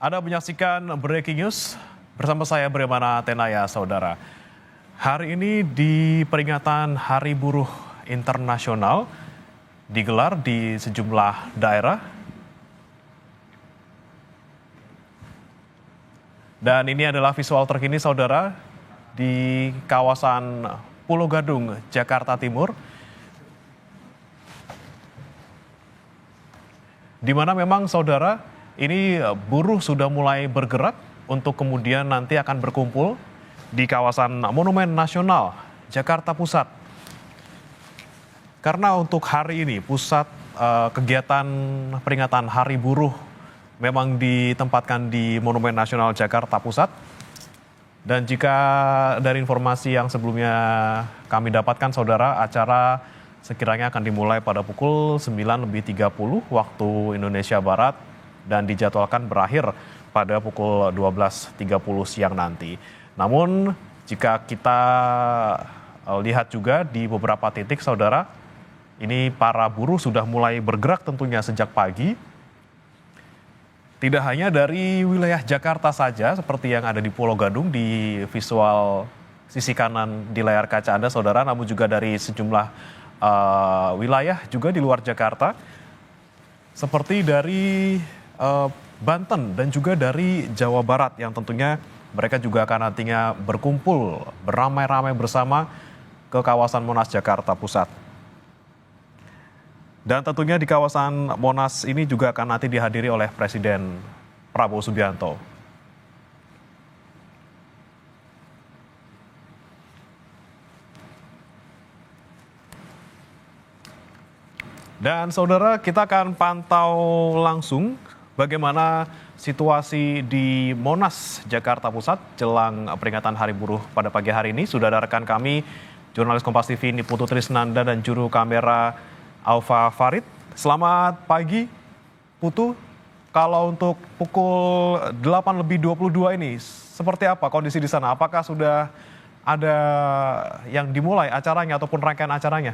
Anda menyaksikan Breaking News bersama saya Bremana Tenaya, saudara. Hari ini di peringatan Hari Buruh Internasional digelar di sejumlah daerah. Dan ini adalah visual terkini, saudara, di kawasan Pulau Gadung, Jakarta Timur. Di mana memang, saudara, ini buruh sudah mulai bergerak untuk kemudian nanti akan berkumpul di kawasan Monumen Nasional Jakarta Pusat. Karena untuk hari ini pusat kegiatan peringatan Hari Buruh memang ditempatkan di Monumen Nasional Jakarta Pusat. Dan jika dari informasi yang sebelumnya kami dapatkan, saudara, acara sekiranya akan dimulai pada pukul 9.30 waktu Indonesia Barat dan dijadwalkan berakhir pada pukul 12.30 siang nanti. Namun jika kita lihat juga di beberapa titik, saudara, ini para buruh sudah mulai bergerak tentunya sejak pagi. Tidak hanya dari wilayah Jakarta saja seperti yang ada di Pulau Gadung di visual sisi kanan di layar kaca Anda, saudara, namun juga dari sejumlah wilayah juga di luar Jakarta, seperti dari Banten dan juga dari Jawa Barat yang tentunya mereka juga akan nantinya berkumpul beramai-ramai bersama ke kawasan Monas Jakarta Pusat. Dan tentunya di kawasan Monas ini juga akan nanti dihadiri oleh Presiden Prabowo Subianto. Dan saudara, kita akan pantau langsung bagaimana situasi di Monas, Jakarta Pusat jelang peringatan Hari Buruh pada pagi hari ini. Sudah ada rekan kami, jurnalis Kompas TV Niputu Trisnanda dan juru kamera Alfa Farid. Selamat pagi, Putu. Kalau untuk pukul 8.22 ini, seperti apa kondisi di sana? Apakah sudah ada yang dimulai acaranya ataupun rangkaian acaranya?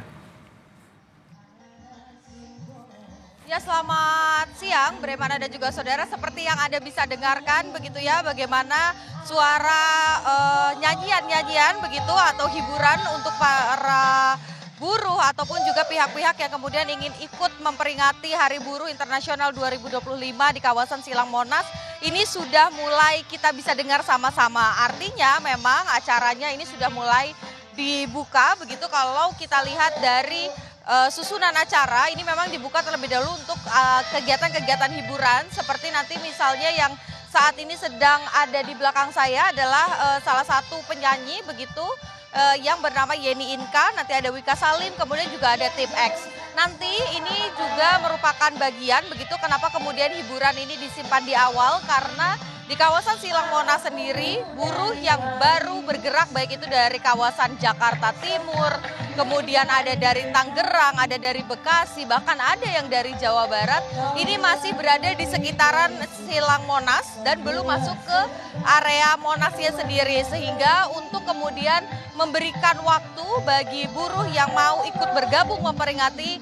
Ya, selamat siang Bremana dan juga saudara. Seperti yang Anda bisa dengarkan begitu ya, bagaimana suara nyanyian-nyanyian begitu atau hiburan untuk para buruh ataupun juga pihak-pihak yang kemudian ingin ikut memperingati Hari Buruh Internasional 2025 di kawasan Silang Monas. Ini sudah mulai kita bisa dengar sama-sama. Artinya memang acaranya ini sudah mulai dibuka begitu. Kalau kita lihat dari susunan acara ini memang dibuka terlebih dahulu untuk kegiatan-kegiatan hiburan seperti nanti misalnya yang saat ini sedang ada di belakang saya adalah salah satu penyanyi begitu yang bernama Yeni Inka, nanti ada Wika Salim, kemudian juga ada Tim X. Nanti ini juga merupakan bagian begitu kenapa kemudian hiburan ini disimpan di awal, karena di kawasan Silang Monas sendiri buruh yang baru bergerak baik itu dari kawasan Jakarta Timur, kemudian ada dari Tangerang, ada dari Bekasi, bahkan ada yang dari Jawa Barat, ini masih berada di sekitaran Silang Monas dan belum masuk ke area Monasnya sendiri, sehingga untuk kemudian memberikan waktu bagi buruh yang mau ikut bergabung memperingati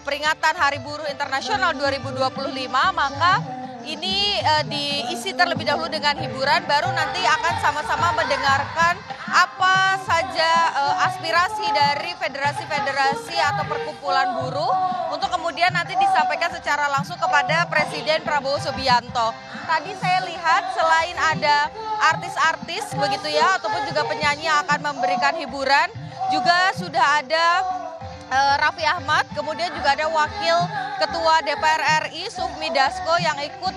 peringatan Hari Buruh Internasional 2025, maka ini diisi terlebih dahulu dengan hiburan, baru nanti akan sama-sama mendengarkan apa saja aspirasi dari federasi-federasi atau perkumpulan buruh untuk kemudian nanti disampaikan secara langsung kepada Presiden Prabowo Subianto. Tadi saya lihat selain ada artis-artis begitu ya ataupun juga penyanyi yang akan memberikan hiburan, juga sudah ada Raffi Ahmad, kemudian juga ada Wakil Ketua DPR RI Sufmi Dasko yang ikut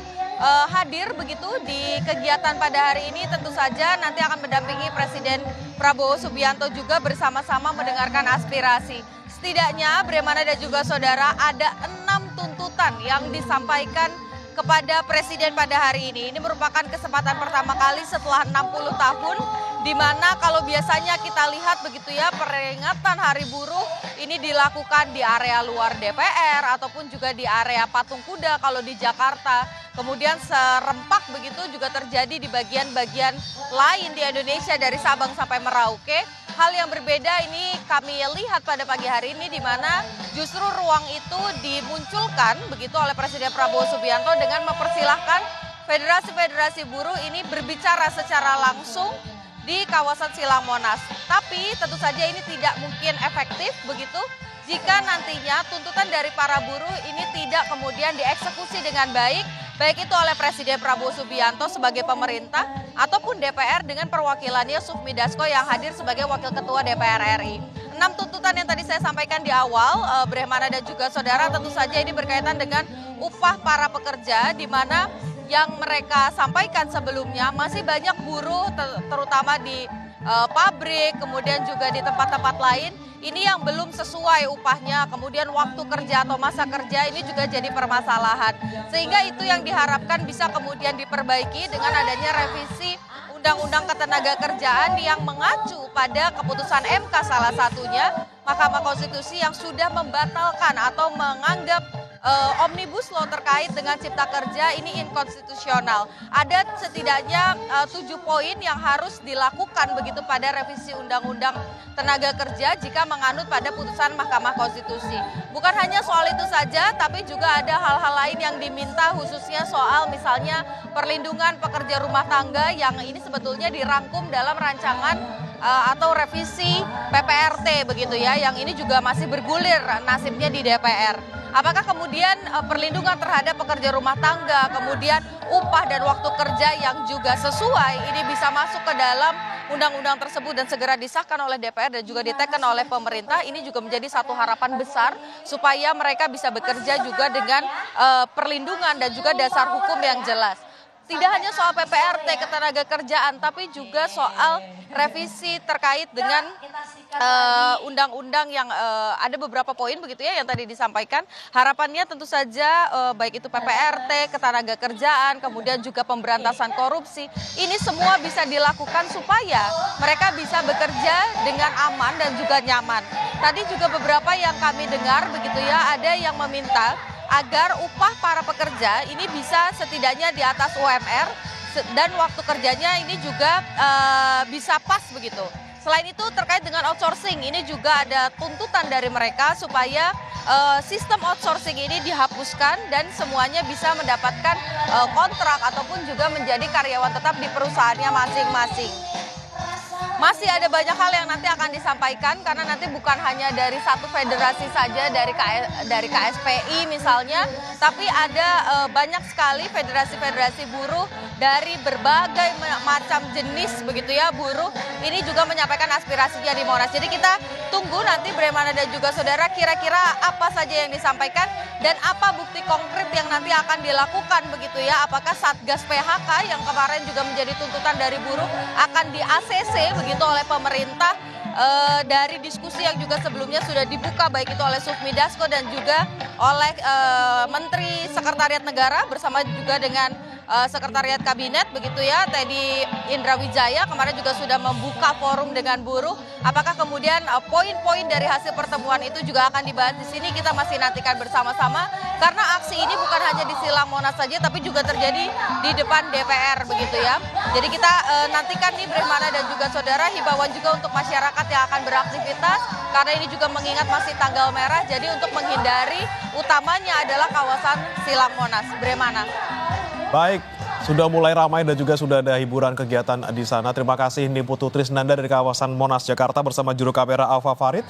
hadir begitu di kegiatan pada hari ini. Tentu saja nanti akan mendampingi Presiden Prabowo Subianto juga bersama-sama mendengarkan aspirasi. Setidaknya Bremana dan juga saudara ada 6 tuntutan yang disampaikan kepada Presiden pada hari ini. Ini merupakan kesempatan pertama kali setelah 60 tahun di mana kalau biasanya kita lihat begitu ya peringatan Hari Buruh ini dilakukan di area luar DPR ataupun juga di area Patung Kuda kalau di Jakarta. Kemudian serempak begitu juga terjadi di bagian-bagian lain di Indonesia dari Sabang sampai Merauke. Hal yang berbeda ini kami lihat pada pagi hari ini di mana justru ruang itu dimunculkan begitu oleh Presiden Prabowo Subianto dengan mempersilahkan federasi-federasi buruh ini berbicara secara langsung di kawasan Silang Monas. Tapi tentu saja ini tidak mungkin efektif begitu jika nantinya tuntutan dari para buruh ini tidak kemudian dieksekusi dengan baik itu oleh Presiden Prabowo Subianto sebagai pemerintah ataupun DPR dengan perwakilannya Sufmi Dasko yang hadir sebagai Wakil Ketua DPR RI. 6 tuntutan yang tadi saya sampaikan di awal, Brehmana dan juga saudara, tentu saja ini berkaitan dengan upah para pekerja, di mana yang mereka sampaikan sebelumnya masih banyak buruh terutama di pabrik, kemudian juga di tempat-tempat lain, ini yang belum sesuai upahnya, kemudian waktu kerja atau masa kerja ini juga jadi permasalahan. Sehingga itu yang diharapkan bisa kemudian diperbaiki dengan adanya revisi Undang-Undang Ketenagakerjaan yang mengacu pada keputusan MK salah satunya, Mahkamah Konstitusi yang sudah membatalkan atau menganggap Omnibus Law terkait dengan cipta kerja ini inkonstitusional. Ada setidaknya 7 poin yang harus dilakukan begitu pada revisi Undang-Undang Tenaga Kerja jika menganut pada putusan Mahkamah Konstitusi. Bukan hanya soal itu saja, tapi juga ada hal-hal lain yang diminta, khususnya soal misalnya perlindungan pekerja rumah tangga yang ini sebetulnya dirangkum dalam rancangan atau revisi PPRT begitu ya, yang ini juga masih bergulir nasibnya di DPR. Apakah kemudian perlindungan terhadap pekerja rumah tangga, kemudian upah dan waktu kerja yang juga sesuai ini bisa masuk ke dalam undang-undang tersebut dan segera disahkan oleh DPR dan juga diteken oleh pemerintah. Ini juga menjadi satu harapan besar supaya mereka bisa bekerja juga dengan perlindungan dan juga dasar hukum yang jelas. Tidak hanya soal PPRT Ketenagakerjaan, tapi juga soal revisi terkait dengan undang-undang yang ada beberapa poin begitu ya yang tadi disampaikan. Harapannya tentu saja baik itu PPRT, Ketenagakerjaan, kemudian juga pemberantasan korupsi, ini semua bisa dilakukan supaya mereka bisa bekerja dengan aman dan juga nyaman. Tadi juga beberapa yang kami dengar begitu ya, ada yang meminta agar upah para pekerja ini bisa setidaknya di atas UMR dan waktu kerjanya ini juga bisa pas begitu. Selain itu terkait dengan outsourcing, ini juga ada tuntutan dari mereka supaya sistem outsourcing ini dihapuskan dan semuanya bisa mendapatkan kontrak ataupun juga menjadi karyawan tetap di perusahaannya masing-masing. Masih ada banyak hal yang nanti akan disampaikan karena nanti bukan hanya dari satu federasi saja, dari KSPI misalnya, tapi ada banyak sekali federasi-federasi buruh dari berbagai macam jenis begitu ya buruh ini juga menyampaikan aspirasinya di Monas. Jadi kita tunggu nanti Brehmana dan juga saudara kira-kira apa saja yang disampaikan dan apa bukti konkret yang nanti akan dilakukan begitu ya. Apakah Satgas PHK yang kemarin juga menjadi tuntutan dari buruh akan di ACC begitu oleh pemerintah dari diskusi yang juga sebelumnya sudah dibuka baik itu oleh Sufmi Dasko dan juga oleh Menteri Sekretariat Negara bersama juga dengan Sekretariat Kabinet begitu ya, Teddy Indrawijaya kemarin juga sudah membuka forum dengan buruh. Apakah kemudian poin-poin dari hasil pertemuan itu juga akan dibahas di sini, kita masih nantikan bersama-sama karena aksi ini bukan hanya di Silang Monas saja tapi juga terjadi di depan DPR begitu ya. Jadi kita nantikan nih Brehmana dan juga saudara, himbauan juga untuk masyarakat yang akan beraktivitas karena ini juga mengingat masih tanggal merah, jadi untuk menghindari utamanya adalah kawasan Silang Monas. Brehmana. Baik, sudah mulai ramai dan juga sudah ada hiburan kegiatan di sana. Terima kasih Niputu Trisnanda dari kawasan Monas, Jakarta bersama juru kamera Alfa Farid.